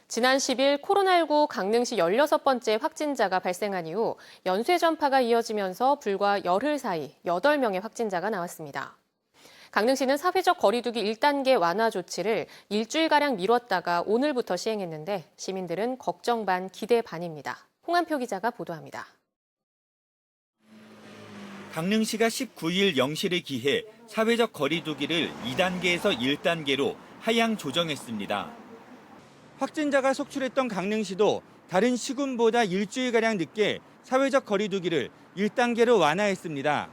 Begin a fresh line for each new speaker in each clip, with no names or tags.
지난 10일 코로나19 강릉시 16번째 확진자가 발생한 이후 연쇄 전파가 이어지면서 불과 열흘 사이 8명의 확진자가 나왔습니다. 강릉시는 사회적 거리두기 1단계 완화 조치를 일주일가량 미뤘다가 오늘부터 시행했는데 시민들은 걱정 반 기대 반입니다. 홍한표 기자가 보도합니다.
강릉시가 19일 0시를 기해 사회적 거리두기를 2단계에서 1단계로 하향 조정했습니다. 확진자가 속출했던 강릉시도 다른 시군보다 일주일가량 늦게 사회적 거리두기를 1단계로 완화했습니다.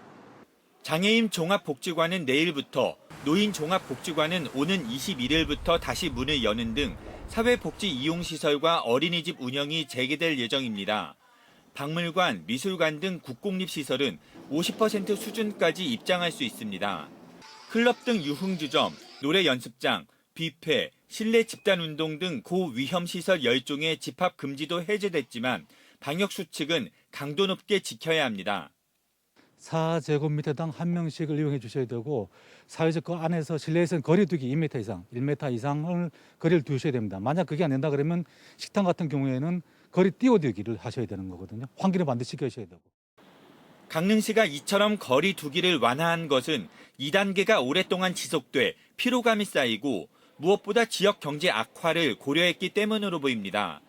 장애인 종합복지관은 내일부터, 노인 종합복지관은 오는 21일부터 다시 문을 여는 등 사회복지 이용시설과 어린이집 운영이 재개될 예정입니다. 박물관, 미술관 등 국공립시설은 50% 수준까지 입장할 수 있습니다. 클럽 등 유흥주점, 노래 연습장, 뷔페, 실내 집단운동 등 고위험시설 10종의 집합 금지도 해제됐지만 방역수칙은 강도 높게 지켜야 합니다.
4제곱미터당 1명씩을 이용해 주셔야 되고 사회적 거 안에서 실내에서는 거리두기 2m 이상, 1m 이상을 거리를 두셔야 됩니다. 만약 그게 안 된다 그러면 식당 같은 경우에는 거리 띄워두기를 하셔야 되는 거거든요. 환기를 반드시 시켜셔야 되고.
강릉시가 이처럼 거리두기를 완화한 것은 2단계가 오랫동안 지속돼 피로감이 쌓이고 무엇보다 지역 경제 악화를 고려했기 때문으로 보입니다.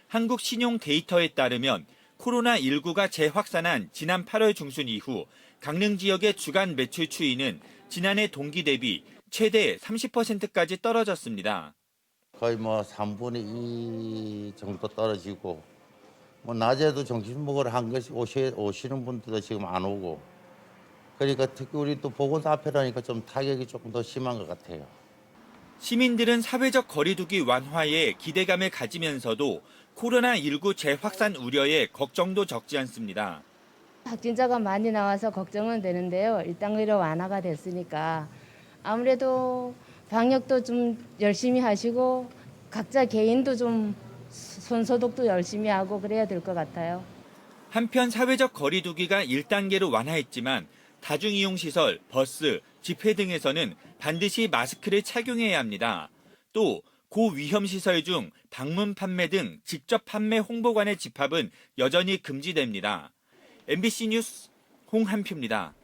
한국 신용 데이터에 따르면 코로나19가 재확산한 지난 8월 중순 이후 강릉 지역의 주간 매출 추이는 지난해 동기 대비 최대 30%까지 떨어졌습니다.
거의 3분의 2 정도 떨어지고 낮에도 점심 먹으러 한 것이 오시는 분들도 지금 안 오고 그러니까 특히 우리 또 보건소 앞이라니까 좀 타격이 조금 더 심한 것 같아요.
시민들은 사회적 거리두기 완화에 기대감을 가지면서도 코로나19 재확산 우려에 걱정도 적지 않습니다.
확진자가 많이 나와서 걱정은 되는데요. 1단계로 완화가 됐으니까 아무래도 방역도 좀 열심히 하시고 각자 개인도 좀 손소독도 열심히 하고 그래야 될 것 같아요.
한편 사회적 거리두기가 1단계로 완화했지만 다중이용시설, 버스, 집회 등에서는 반드시 마스크를 착용해야 합니다. 또 고위험시설 중 방문 판매 등 직접 판매 홍보 간의 집합은 여전히 금지됩니다. MBC 뉴스 홍한표입니다.